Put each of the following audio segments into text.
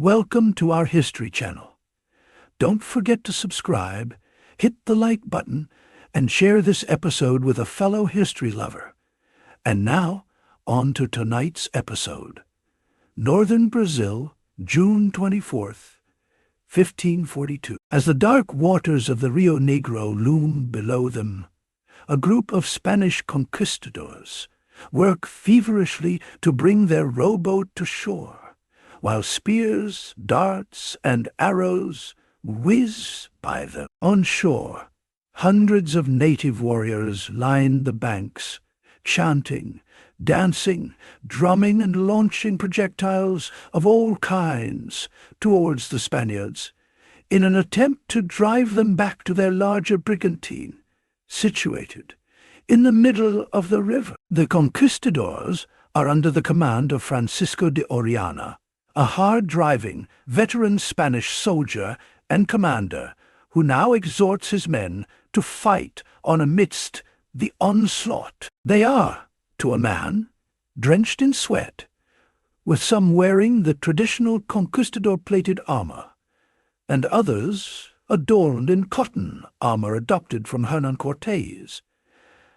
Welcome to our History channel. Don't forget to subscribe, hit the like button, and share this episode with a fellow history lover. And now, on to tonight's episode. Northern Brazil, June 24th, 1542. As the dark waters of the Rio Negro loom below them, a group of Spanish conquistadors work feverishly to bring their rowboat to shore, while spears, darts, and arrows whiz by them. On shore, hundreds of native warriors lined the banks, chanting, dancing, drumming, and launching projectiles of all kinds towards the Spaniards, in an attempt to drive them back to their larger brigantine, situated in the middle of the river. The conquistadors are under the command of Francisco de Orellana, a hard-driving, veteran Spanish soldier and commander who now exhorts his men to fight on amidst the onslaught. They are, to a man, drenched in sweat, with some wearing the traditional conquistador-plated armor, and others adorned in cotton armor adopted from Hernan Cortés.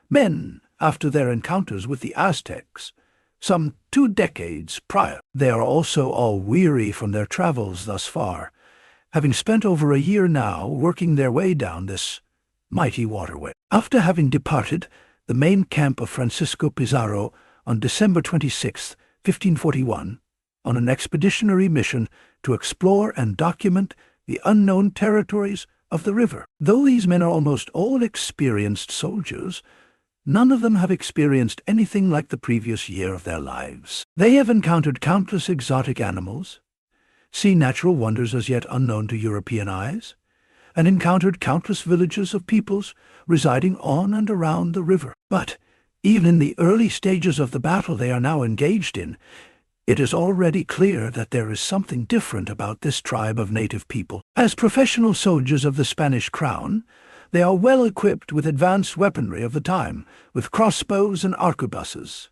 Men after their encounters with the Aztecs, some 2 decades prior. They are also all weary from their travels thus far, having spent over a year now working their way down this mighty waterway. After having departed the main camp of Francisco Pizarro on December 26, 1541, on an expeditionary mission to explore and document the unknown territories of the river. Though these men are almost all experienced soldiers, none of them have experienced anything like the previous year of their lives. They have encountered countless exotic animals, seen natural wonders as yet unknown to European eyes, and encountered countless villages of peoples residing on and around the river. But even in the early stages of the battle they are now engaged in, it is already clear that there is something different about this tribe of native people. As professional soldiers of the Spanish crown, they are well equipped with advanced weaponry of the time, with crossbows and arquebuses,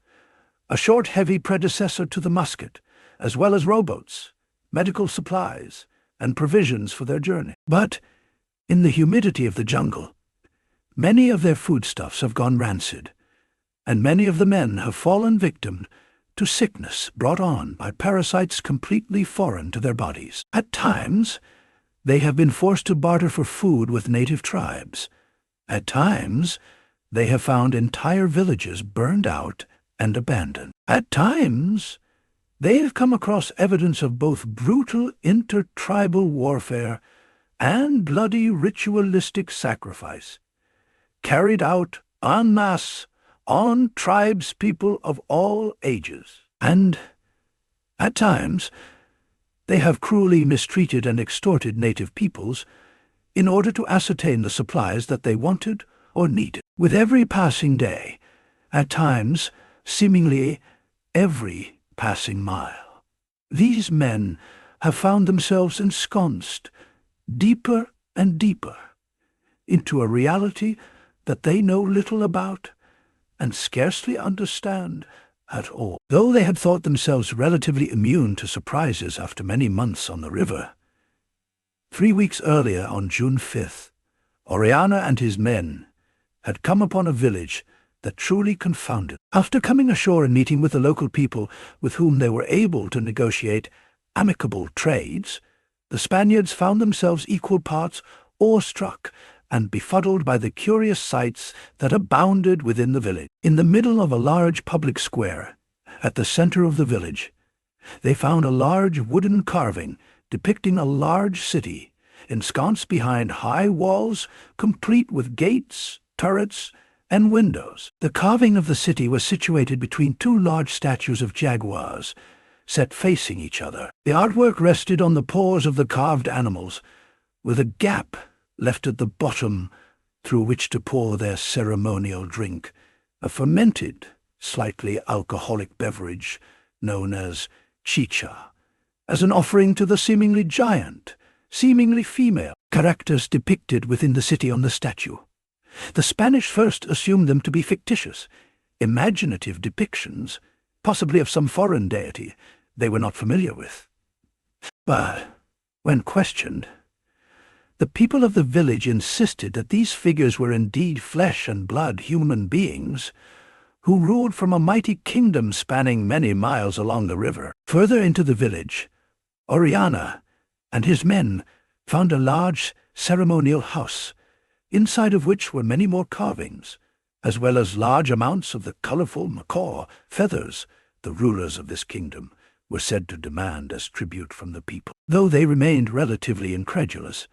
a short, heavy predecessor to the musket, as well as rowboats, medical supplies, and provisions for their journey. But in the humidity of the jungle, many of their foodstuffs have gone rancid, and many of the men have fallen victim to sickness brought on by parasites completely foreign to their bodies. At times, they have been forced to barter for food with native tribes. At times, they have found entire villages burned out and abandoned. At times, they have come across evidence of both brutal intertribal warfare and bloody ritualistic sacrifice, carried out en masse on tribespeople of all ages. And, at times, they have cruelly mistreated and extorted native peoples in order to ascertain the supplies that they wanted or needed. With every passing day, at times seemingly every passing mile, these men have found themselves ensconced deeper and deeper into a reality that they know little about and scarcely understand at all. Though they had thought themselves relatively immune to surprises after many months on the river, 3 weeks earlier, on June 5th, Orellana and his men had come upon a village that truly confounded. After coming ashore and meeting with the local people with whom they were able to negotiate amicable trades, the Spaniards found themselves equal parts awestruck and befuddled by the curious sights that abounded within the village. In the middle of a large public square, at the center of the village, they found a large wooden carving depicting a large city, ensconced behind high walls, complete with gates, turrets, and windows. The carving of the city was situated between 2 large statues of jaguars, set facing each other. The artwork rested on the paws of the carved animals, with a gap left at the bottom through which to pour their ceremonial drink, a fermented, slightly alcoholic beverage known as chicha, as an offering to the seemingly giant, seemingly female characters depicted within the city on the statue. The Spanish first assumed them to be fictitious, imaginative depictions, possibly of some foreign deity they were not familiar with. But when questioned, the people of the village insisted that these figures were indeed flesh and blood human beings who ruled from a mighty kingdom spanning many miles along the river. Further into the village, Orellana and his men found a large ceremonial house, inside of which were many more carvings, as well as large amounts of the colorful macaw feathers the rulers of this kingdom were said to demand as tribute from the people. Though they remained relatively incredulous,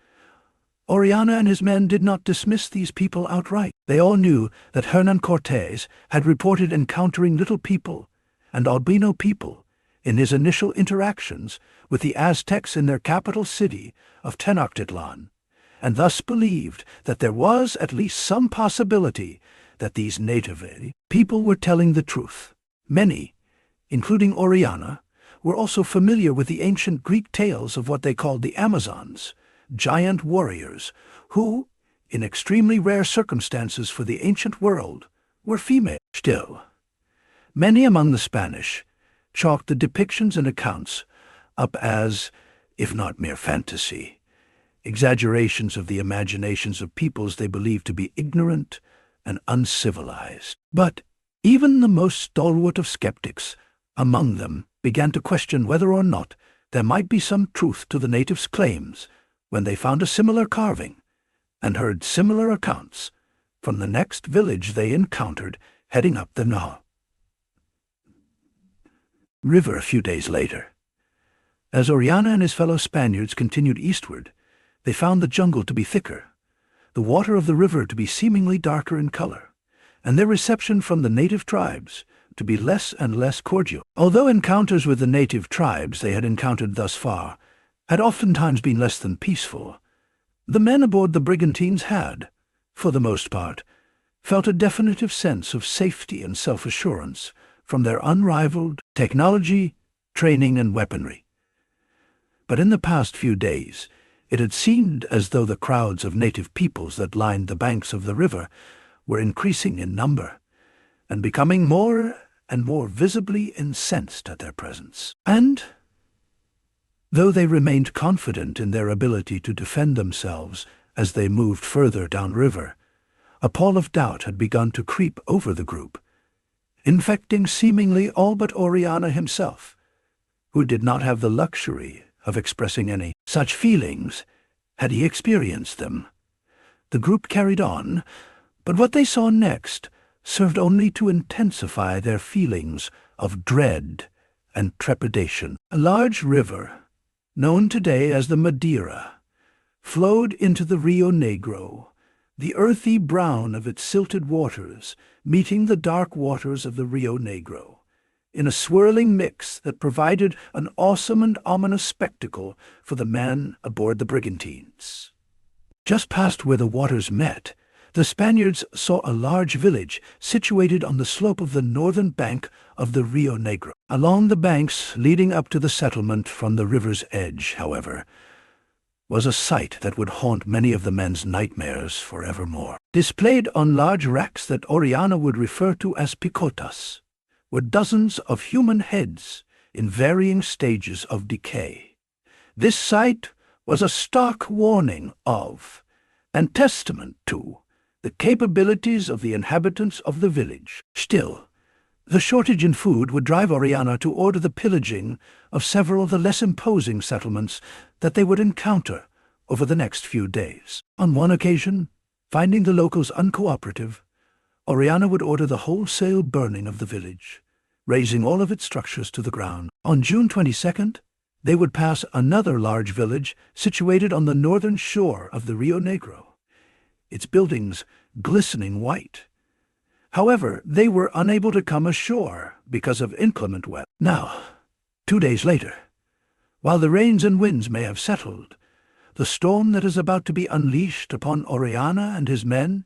Orellana and his men did not dismiss these people outright. They all knew that Hernan Cortés had reported encountering little people and albino people in his initial interactions with the Aztecs in their capital city of Tenochtitlan, and thus believed that there was at least some possibility that these native people were telling the truth. Many, including Orellana, were also familiar with the ancient Greek tales of what they called the Amazons, giant warriors who, in extremely rare circumstances for the ancient world, were female. Still, many among the Spanish chalked the depictions and accounts up as, if not mere fantasy, exaggerations of the imaginations of peoples they believed to be ignorant and uncivilized. But even the most stalwart of skeptics among them began to question whether or not there might be some truth to the natives' claims when they found a similar carving and heard similar accounts from the next village they encountered heading up the Naha River a few days later. As Orellana and his fellow Spaniards continued eastward, they found the jungle to be thicker, the water of the river to be seemingly darker in color, and their reception from the native tribes to be less and less cordial. Although encounters with the native tribes they had encountered thus far had oftentimes been less than peaceful, the men aboard the brigantines had, for the most part, felt a definitive sense of safety and self-assurance from their unrivaled technology, training, and weaponry. But in the past few days, it had seemed as though the crowds of native peoples that lined the banks of the river were increasing in number and becoming more and more visibly incensed at their presence. And though they remained confident in their ability to defend themselves as they moved further downriver, a pall of doubt had begun to creep over the group, infecting seemingly all but Orellana himself, who did not have the luxury of expressing any such feelings had he experienced them. The group carried on, but what they saw next served only to intensify their feelings of dread and trepidation. A large river, known today as the Madeira, flowed into the Rio Negro, the earthy brown of its silted waters meeting the dark waters of the Rio Negro, in a swirling mix that provided an awesome and ominous spectacle for the men aboard the brigantines. Just past where the waters met, the Spaniards saw a large village situated on the slope of the northern bank of the Rio Negro. Along the banks leading up to the settlement from the river's edge, however, was a sight that would haunt many of the men's nightmares forevermore. Displayed on large racks that Orellana would refer to as picotas were dozens of human heads in varying stages of decay. This sight was a stark warning of, and testament to, the capabilities of the inhabitants of the village. Still, the shortage in food would drive Orellana to order the pillaging of several of the less imposing settlements that they would encounter over the next few days. On one occasion, finding the locals uncooperative, Orellana would order the wholesale burning of the village, razing all of its structures to the ground. On June 22nd, they would pass another large village situated on the northern shore of the Rio Negro, its buildings glistening white. However, they were unable to come ashore because of inclement weather. Now, 2 days later, while the rains and winds may have settled, the storm that is about to be unleashed upon Orellana and his men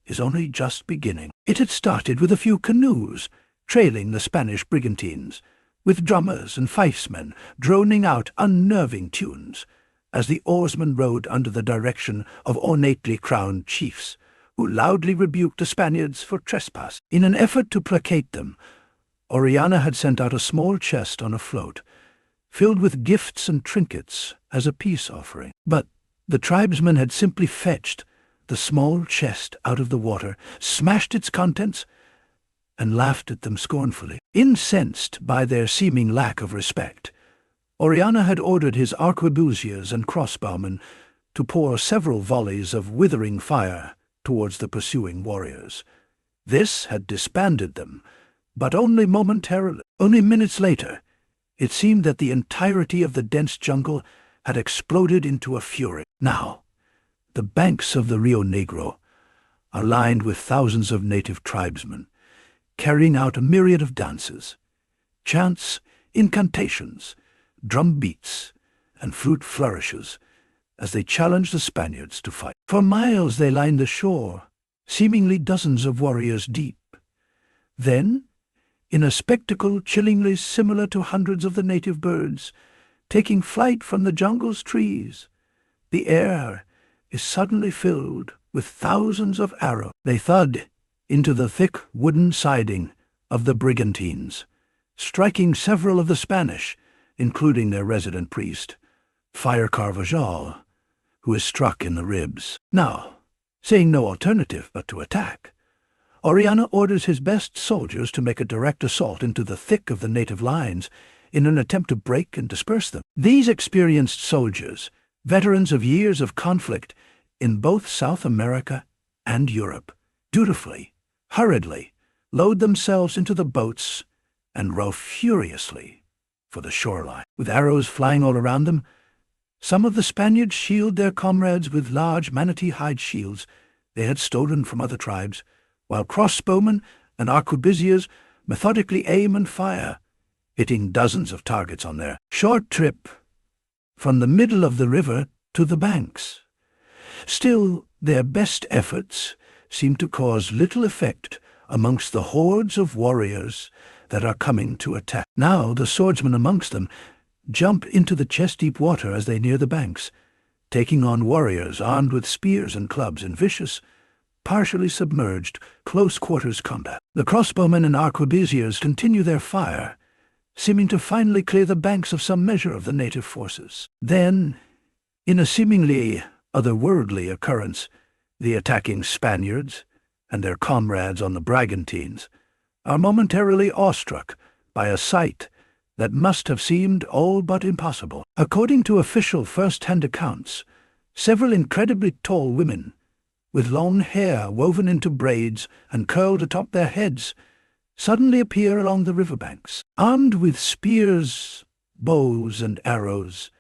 is only just beginning. It had started with a few canoes trailing the Spanish brigantines, with drummers and fifesmen droning out unnerving tunes as the oarsmen rowed under the direction of ornately crowned chiefs, who loudly rebuked the Spaniards for trespass. In an effort to placate them, Orellana had sent out a small chest on a float, filled with gifts and trinkets as a peace offering. But the tribesmen had simply fetched the small chest out of the water, smashed its contents, and laughed at them scornfully. Incensed by their seeming lack of respect, Orellana had ordered his arquebusiers and crossbowmen to pour several volleys of withering fire towards the pursuing warriors. This had disbanded them, but only momentarily. Only minutes later, it seemed that the entirety of the dense jungle had exploded into a fury. Now, the banks of the Rio Negro are lined with thousands of native tribesmen, carrying out a myriad of dances, chants, incantations, drum beats, and flute flourishes as they challenge the Spaniards to fight. For miles they lined the shore, seemingly dozens of warriors deep. Then, in a spectacle chillingly similar to hundreds of the native birds taking flight from the jungle's trees, the air is suddenly filled with thousands of arrows. They thud into the thick wooden siding of the brigantines, striking several of the Spanish, including their resident priest, Friar Carvajal, who is struck in the ribs. Now, seeing no alternative but to attack, Orellana orders his best soldiers to make a direct assault into the thick of the native lines in an attempt to break and disperse them. These experienced soldiers, veterans of years of conflict in both South America and Europe, dutifully, hurriedly, load themselves into the boats and row furiously for the shoreline. With arrows flying all around them, some of the Spaniards shield their comrades with large manatee hide shields they had stolen from other tribes, while crossbowmen and arquebusiers methodically aim and fire, hitting dozens of targets on their short trip from the middle of the river to the banks. Still, their best efforts seem to cause little effect amongst the hordes of warriors that are coming to attack. Now the swordsmen amongst them jump into the chest-deep water as they near the banks, taking on warriors armed with spears and clubs in vicious, partially submerged, close-quarters combat. The crossbowmen and arquebusiers continue their fire, seeming to finally clear the banks of some measure of the native forces. Then, in a seemingly otherworldly occurrence, the attacking Spaniards and their comrades on the brigantines are momentarily awestruck by a sight that must have seemed all but impossible. According to official first-hand accounts, several incredibly tall women, with long hair woven into braids and curled atop their heads, suddenly appear along the riverbanks. Armed with spears, bows, and arrows,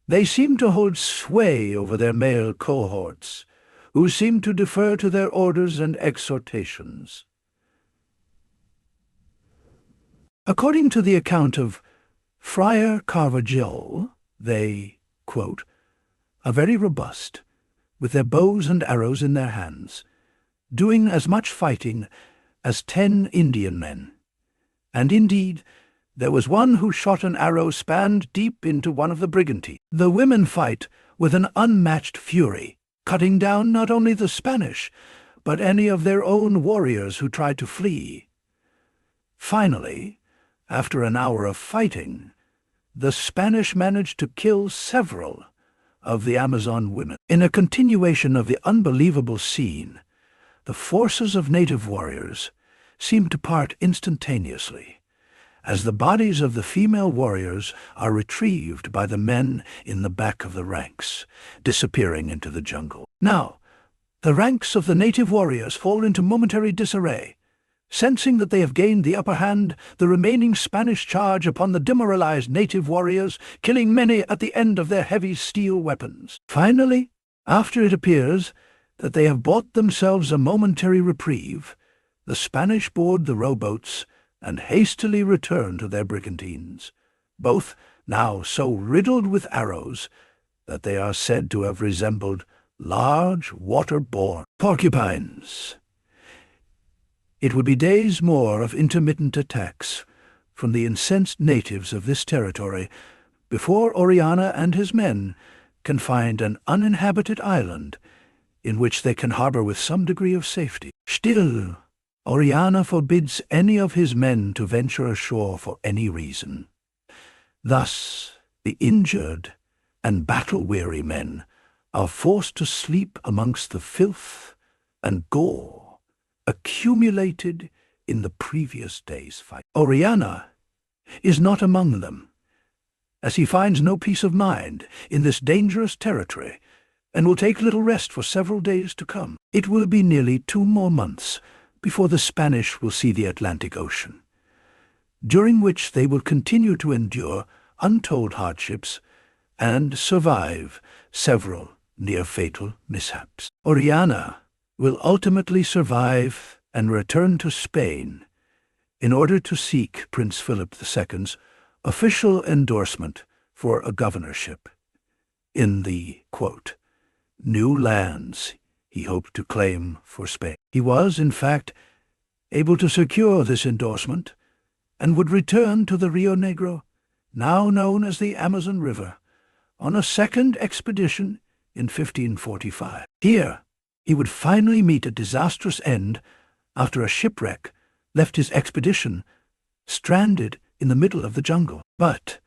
they seem to hold sway over their male cohorts, who seem to defer to their orders and exhortations. According to the account of Friar Carvajal, they, quote, are very robust, with their bows and arrows in their hands, doing as much fighting as 10 Indian men. And indeed, there was one who shot an arrow spanned deep into one of the brigantines. The women fight with an unmatched fury, cutting down not only the Spanish, but any of their own warriors who tried to flee. Finally, after an hour of fighting, the Spanish managed to kill several of the Amazon women. In a continuation of the unbelievable scene, the forces of native warriors seem to part instantaneously, as the bodies of the female warriors are retrieved by the men in the back of the ranks, disappearing into the jungle. Now, the ranks of the native warriors fall into momentary disarray. Sensing that they have gained the upper hand, the remaining Spanish charge upon the demoralized native warriors, killing many at the end of their heavy steel weapons. Finally, after it appears that they have bought themselves a momentary reprieve, the Spanish board the rowboats and hastily return to their brigantines, both now so riddled with arrows that they are said to have resembled large water-borne porcupines. It would be days more of intermittent attacks from the incensed natives of this territory before Orellana and his men can find an uninhabited island in which they can harbor with some degree of safety. Still, Orellana forbids any of his men to venture ashore for any reason. Thus, the injured and battle-weary men are forced to sleep amongst the filth and gore accumulated in the previous day's fight. Orellana is not among them, as he finds no peace of mind in this dangerous territory and will take little rest for several days to come. It will be nearly 2 more months before the Spanish will see the Atlantic Ocean, during which they will continue to endure untold hardships and survive several near-fatal mishaps. Orellana will ultimately survive and return to Spain in order to seek Prince Philip II's official endorsement for a governorship in the, quote, new lands he hoped to claim for Spain. He was, in fact, able to secure this endorsement and would return to the Rio Negro, now known as the Amazon River, on a second expedition in 1545. Here, he would finally meet a disastrous end after a shipwreck left his expedition stranded in the middle of the jungle. But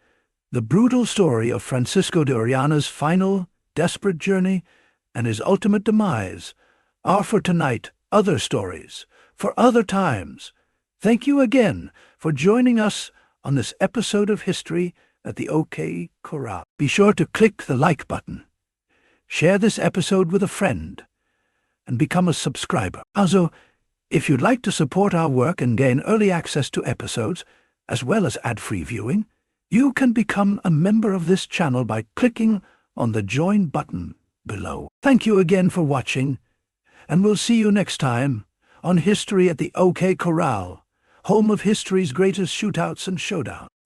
the brutal story of Francisco de Orellana's final, desperate journey and his ultimate demise are for tonight other stories, for other times. Thank you again for joining us on this episode of History at the OK Corral. Be sure to click the like button, share this episode with a friend, and become a subscriber. Also, if you'd like to support our work and gain early access to episodes, as well as ad-free viewing, you can become a member of this channel by clicking on the Join button below. Thank you again for watching, and we'll see you next time on History at the OK Corral, home of history's greatest shootouts and showdowns.